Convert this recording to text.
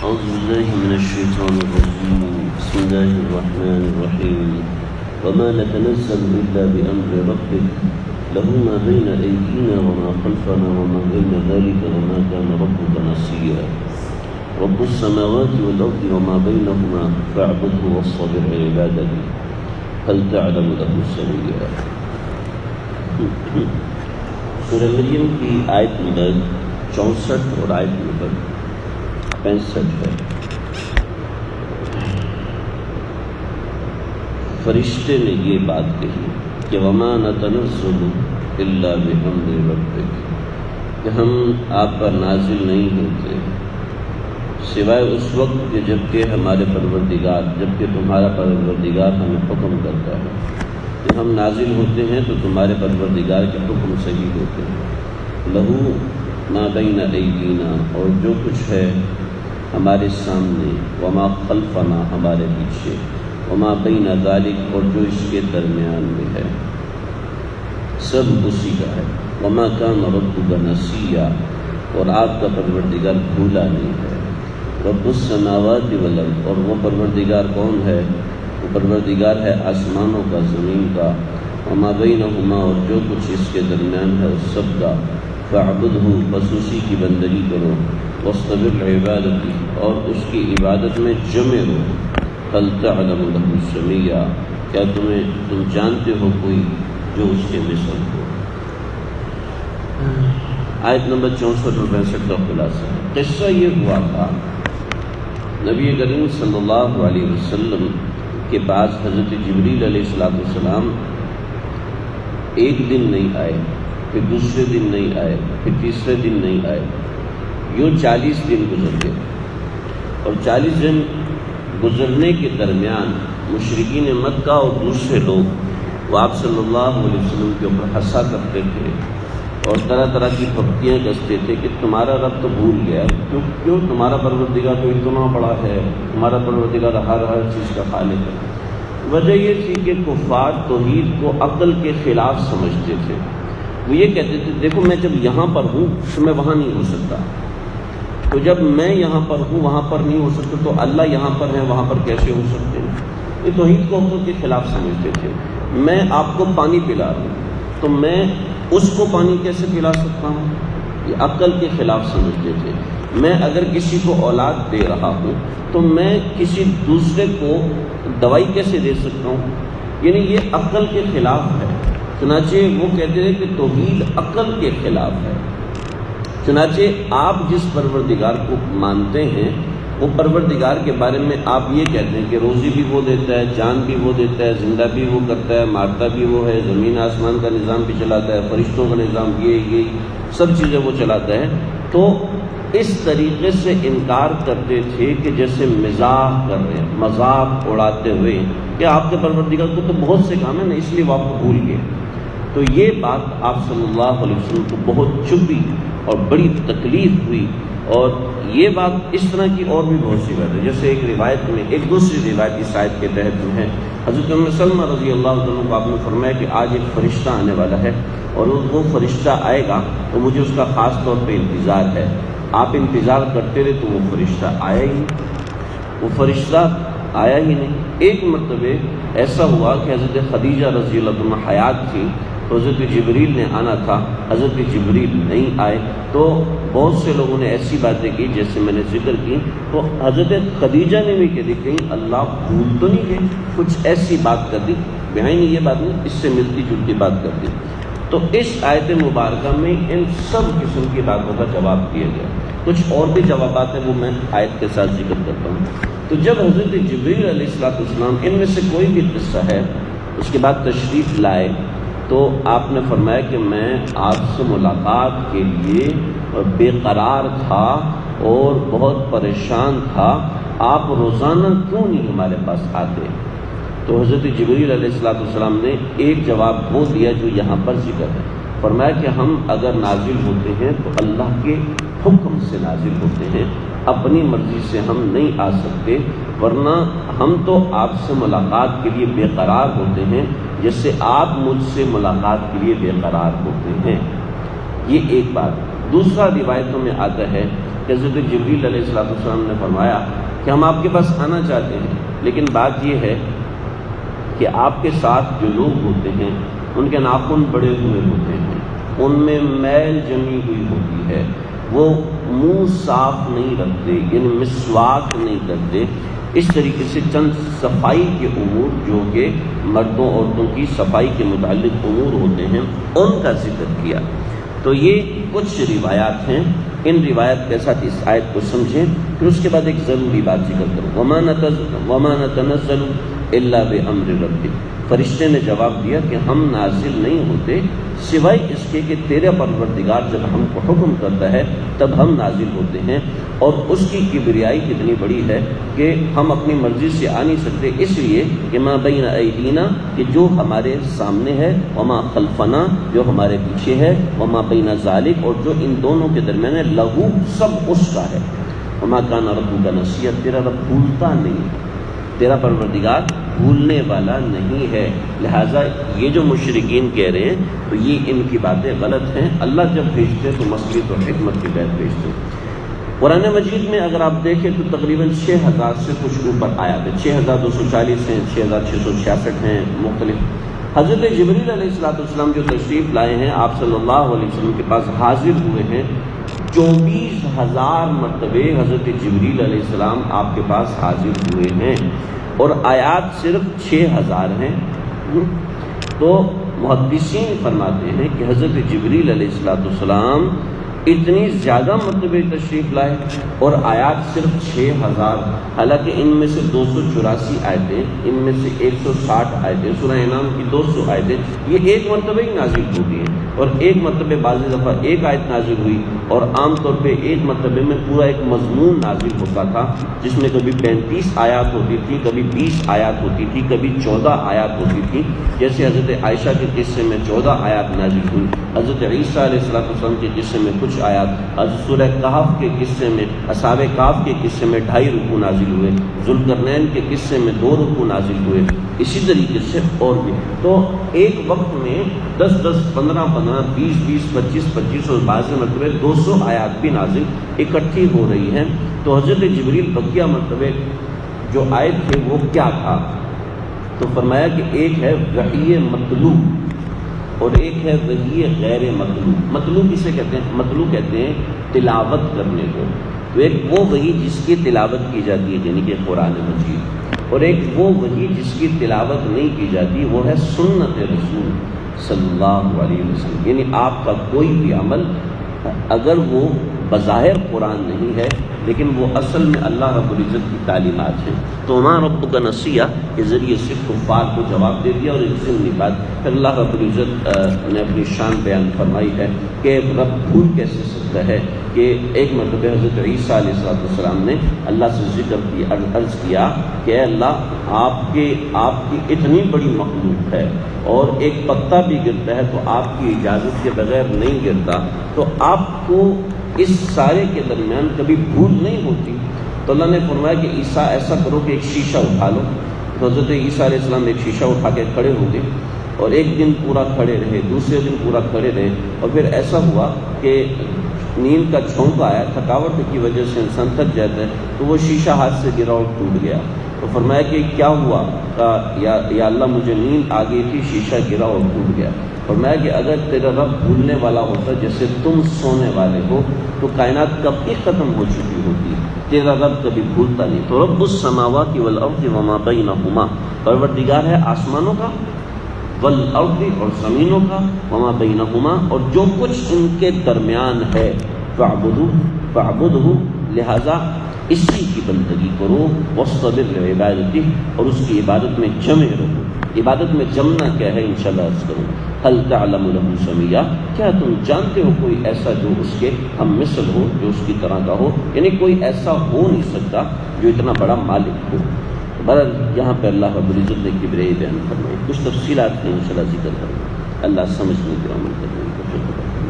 أعوذ بالله من الشيطان الرجيم. بسم الله الرحمن الرحيم. وما نتنزل إلا بأمر ربك له ما بين أيدينا وما خلفنا وما بين ذلك وما كان ربك نسيا. رب السماوات والأرض وما بينهما فاعبده واصطبر لعبادته هل تعلم له سميا. سورہ مریم کی آیت نمبر 64 اور آیت نمبر 65 ہے. فرشتے نے یہ بات کہی کہ وما نتنزل الا بامر ربک، کہ ہم آپ پر نازل نہیں ہوتے سوائے اس وقت کہ جبکہ ہمارے پروردگار، جبکہ تمہارا پروردگار ہمیں حکم کرتا ہے. کہ ہم نازل ہوتے ہیں تو تمہارے پروردگار کے حکم سے ہی ہوتے ہیں. لہو ما بین ایدینا، اور جو کچھ ہے ہمارے سامنے، وما خلفنا ہمارے پیچھے، وما بین ذالک اور جو اس کے درمیان میں ہے، سب اسی کا ہے. وما کان ربک نسیا، اور آپ کا پروردگار بھولا نہیں ہے. رب السماوات والارض، اور وہ پروردگار کون ہے؟ وہ پروردگار ہے آسمانوں کا، زمین کا. وما بینہما، اور جو کچھ اس کے درمیان ہے اس سب کا. فاعبدہ، بس اسی کی بندگی کرو. واصطبر لعبادتہ، اور اس کی عبادت میں جمع ہو. هل تعلم له سمیا، کیا تم جانتے ہو کوئی جو اس کے مثل ہو. آیت نمبر 64 اور 65 کا خلاصہ. قصہ یہ ہوا تھا، نبی کریم صلی اللہ علیہ وسلم کے پاس حضرت جبریل علیہ السلام ایک دن نہیں آئے، پھر دوسرے دن نہیں آئے، پھر تیسرے دن نہیں آئے. یوں 40 دن گزر گئے. اور 40 دن گزرنے کے درمیان مشرکین مکہ اور دوسرے لوگ وہ آپ صلی اللہ علیہ وسلم کے اوپر ہنسا کرتے تھے اور طرح طرح کی پھپتیاں کستے تھے کہ تمہارا رب تو بھول گیا، کیوں تمہارا پروردگار تو اتنا بڑا ہے، تمہارا پروردگار ہر چیز کا خالق ہے. وجہ یہ تھی کہ کفار توحید کو عقل کے خلاف سمجھتے تھے. وہ یہ کہتے تھے دیکھو میں جب یہاں پر ہوں تو میں وہاں نہیں ہو سکتا، تو جب میں یہاں پر ہوں وہاں پر نہیں ہو سکتا تو اللہ یہاں پر ہے وہاں پر کیسے ہو سکتے ہیں. یہ توحید کو عقل کے خلاف سمجھتے تھے. میں آپ کو پانی پلا رہا ہوں تو میں اس کو پانی کیسے پلا سکتا ہوں، یہ عقل کے خلاف سمجھتے تھے. میں اگر کسی کو اولاد دے رہا ہوں تو میں کسی دوسرے کو دوائی کیسے دے سکتا ہوں، یعنی یہ عقل کے خلاف ہے. چنانچہ وہ کہتے ہیں کہ توحید عقل کے خلاف ہے. چنانچہ آپ جس پروردگار کو مانتے ہیں وہ پروردگار کے بارے میں آپ یہ کہتے ہیں کہ روزی بھی وہ دیتا ہے، جان بھی وہ دیتا ہے، زندہ بھی وہ کرتا ہے، مارتا بھی وہ ہے، زمین آسمان کا نظام بھی چلاتا ہے، فرشتوں کا نظام یہ سب چیزیں وہ چلاتا ہے. تو اس طریقے سے انکار کرتے تھے کہ جیسے مزاح کر رہے ہیں، مذاق اڑاتے ہوئے کہ آپ کے پروردگار کو تو بہت سے کام ہے نا، اس لیے وہ آپ کو بھول گئے. تو یہ بات آپ صلی اللہ علیہ وسلم کو بہت چبھی اور بڑی تکلیف ہوئی. اور یہ بات اس طرح کی اور بھی بہت سی بات ہے. جیسے ایک روایت میں، ایک دوسری روایت اس آیت کے تحت میں ہے، حضرت ام سلمہ رضی اللہ عنہ کو آپ نے فرمایا کہ آج ایک فرشتہ آنے والا ہے اور وہ فرشتہ آئے گا تو مجھے اس کا خاص طور پہ انتظار ہے. آپ انتظار کرتے رہے تو وہ فرشتہ آیا ہی نہیں. وہ فرشتہ آیا ہی نہیں. ایک مرتبہ ایسا ہوا کہ حضرت خدیجہ رضی اللہ عنہ حیات تھی تو حضرت جبریل نے آنا تھا، حضرت جبریل نہیں آئے. تو بہت سے لوگوں نے ایسی باتیں کی جیسے میں نے ذکر کی. تو حضرت خدیجہ نے بھی کہہ دی کہیں اللہ بھول تو نہیں گئے، کچھ ایسی بات کر دی. بہائن یہ بات نہیں، اس سے ملتی جلتی بات کر دی. تو اس آیت مبارکہ میں ان سب قسم کی باتوں کا جواب دیا گیا. کچھ اور بھی جوابات ہیں وہ میں آیت کے ساتھ ذکر کرتا ہوں. تو جب حضرت جبریل علیہ السلام ان میں سے کوئی بھی قصہ ہے اس کے بعد تشریف لائے تو آپ نے فرمایا کہ میں آپ سے ملاقات کے لیے بے قرار تھا اور بہت پریشان تھا، آپ روزانہ کیوں نہیں ہمارے پاس آتے. تو حضرت جبریل علیہ السلام نے ایک جواب وہ دیا جو یہاں پر ذکر ہے. فرمایا کہ ہم اگر نازل ہوتے ہیں تو اللہ کے حکم سے نازل ہوتے ہیں، اپنی مرضی سے ہم نہیں آ سکتے، ورنہ ہم تو آپ سے ملاقات کے لیے بے قرار ہوتے ہیں جیسے آپ مجھ سے ملاقات کے لیے بے قرار ہوتے ہیں. یہ ایک بات. دوسرا روایتوں میں آتا ہے کہ حضرت جبریل علیہ السلام نے فرمایا کہ ہم آپ کے پاس آنا چاہتے ہیں، لیکن بات یہ ہے کہ آپ کے ساتھ جو لوگ ہوتے ہیں ان کے ناخن بڑے ہوئے ہوتے ہیں، ان میں میل جمی ہوئی ہوتی ہے، وہ منہ صاف نہیں رکھتے، یعنی مسواک نہیں کرتے۔ اس طریقے سے چند صفائی کے امور جو کہ مردوں عورتوں کی صفائی کے متعلق امور ہوتے ہیں ان کا ذکر کیا۔ تو یہ کچھ روایات ہیں، ان روایت کے ساتھ اس آیت کو سمجھیں، پھر اس کے بعد ایک ضروری بات ذکر کروں۔ وَمَا نَتَنَزَّلُ إِلَّا بِأَمْرِ رَبِّكَ۔ فرشتے نے جواب دیا کہ ہم نازل نہیں ہوتے سوائے اس کے کہ تیرا پروردگار جب ہم کو حکم کرتا ہے تب ہم نازل ہوتے ہیں، اور اس کی کبریائی کتنی بڑی ہے کہ ہم اپنی مرضی سے آ نہیں سکتے، اس لیے کہ ما بین ایدینا، کہ جو ہمارے سامنے ہے، وما خلفنا، جو ہمارے پیچھے ہے، وما بین ذالک، اور جو ان دونوں کے درمیان ہے، لہو، سب اس کا ہے۔ وما کان ربک نسیا، تیرا رب بھولتا نہیں، تیرا پروردگار بھولنے والا نہیں ہے۔ لہٰذا یہ جو مشرکین کہہ رہے ہیں تو یہ ان کی باتیں غلط ہیں۔ اللہ جب بھیجتے تو مصلحت اور حکمت کے تحت بھیجتے۔ قرآن مجید میں اگر آپ دیکھیں تو تقریباً 6000 سے کچھ اوپر آیات ہیں، 6240 ہیں، 6666 ہیں مختلف۔ حضرت جبریل علیہ السلام جو تشریف لائے ہیں آپ صلی اللہ علیہ وسلم کے پاس حاضر ہوئے ہیں، 24000 مرتبے حضرت جبریل علیہ السلام آپ کے پاس حاضر ہوئے ہیں، اور آیات صرف 6000 ہیں۔ تو محدثین فرماتے ہیں کہ حضرت جبریل علیہ السلام اتنی زیادہ مرتبہ تشریف لائے اور آیات صرف 6000، حالانکہ ان میں سے 284 آیتیں، ان میں سے 160 آیتیں، سورہ انعام کی 200 آیتیں یہ ایک مرتبہ ہی نازل ہوتی ہیں، اور ایک مرتبہ بعض دفعہ ایک آیت نازل ہوئی، اور عام طور پہ ایک مرتبہ میں پورا ایک مضمون نازل ہوتا تھا، جس میں کبھی 35 آیات ہوتی تھی، کبھی 20 آیات ہوتی تھی، کبھی 14 آیات ہوتی تھی۔ جیسے حضرت عائشہ کے قصے میں 14 آیات نازل ہوئی، حضرت عیسیٰ علیہ السلام کے قصے میں کچھ آیات، حضرت سورہ کہف کے قصے میں، اصحاب کہف کے قصے میں 2.5 رکوع نازل ہوئے، ذوالقرنین کے قصے میں 2 رکوع نازل ہوئے، اسی طریقے سے اور بھی۔ تو ایک وقت میں 10-10، 15-15، 20-20، 25-25 اور بعض مرتبہ 200 آیات بھی نازل اکٹھی ہو رہی ہیں۔ تو حضرت جبریل بقیہ مرتبہ جو آیت تھے وہ کیا تھا؟ تو فرمایا کہ ایک ہے وحی مطلوب اور ایک ہے وحی غیر مطلوب۔ مطلوب کسے کہتے ہیں؟ مطلوب کہتے ہیں تلاوت کرنے کو۔ تو ایک وہ وحی جس کی تلاوت کی جاتی ہے، یعنی کہ قرآن مجید، اور ایک وہ وحی جس کی تلاوت نہیں کی جاتی، وہ ہے سنت رسول صلی اللہ علیہ وسلم۔ یعنی آپ کا کوئی بھی عمل اگر وہ بظاہر قرآن نہیں ہے لیکن وہ اصل میں اللہ رب العزت کی تعلیمات ہیں، تو وما ربک نسیہ کے ذریعے سے کفار کو جواب دے دیا، اور اس سے بعد پھر اللہ رب العزت نے اپنی شان بیان فرمائی ہے کہ رب بھول کیسے سکتا ہے کہ ایک مرتبہ حضرت عیسیٰ علیہ السلام نے اللہ سے ذکر کی، عرض کیا کہ اے اللہ آپ کی اتنی بڑی مخلوق ہے اور ایک پتا بھی گرتا ہے تو آپ کی اجازت کے بغیر نہیں گرتا، تو آپ کو اس سارے کے درمیان کبھی بھول نہیں ہوتی؟ تو اللہ نے فرمایا کہ عیسیٰ ایسا کرو کہ ایک شیشہ اٹھا لو۔ تو حضرت عیسیٰ علیہ السلام ایک شیشہ اٹھا کے کھڑے ہو گئے، اور ایک دن پورا کھڑے رہے، دوسرے دن پورا کھڑے رہے، اور پھر ایسا ہوا کہ نیند کا جھونکا آیا، تھکاوٹ کی وجہ سے انسان تھک جاتا ہے، تو وہ شیشہ ہاتھ سے گرا اور ٹوٹ گیا۔ تو فرمایا کہ کیا ہوا؟ یا اللہ مجھے نیند آ گئی تھی، شیشہ گرا اور ٹوٹ گیا۔ فرمایا کہ اگر تیرا رب بھولنے والا ہوتا جیسے تم سونے والے ہو تو کائنات کب کی ختم ہو چکی ہوتی، تیرا رب کبھی بھولتا نہیں۔ تو رب السماوات والارض وما بینہما، پروردگار ہے آسمانوں کا، والارض اور زمینوں کا، وما بینہما اور جو کچھ ان کے درمیان ہے، فاعبدہ لہذا اسی کی بندگی کرو، واصطبر لعبادتہ اور اس کی عبادت میں جمے رہو۔ عبادت میں جمنا کیا ہے انشاءاللہ عرض کروں۔ هل تعلم له سمیا، کیا تم جانتے ہو کوئی ایسا جو اس کے ہم مثل ہو، جو اس کی طرح کا ہو؟ یعنی کوئی ایسا ہو نہیں سکتا جو اتنا بڑا مالک ہو۔ بہرحال یہاں پہ اللہ رب العزت نے کبریائی بیان فرمائی، کچھ تفصیلات ہیں انشاءاللہ ذکر کروں، اللہ سمجھنے کی عمل کرنے کی توفیق عطا فرمائے۔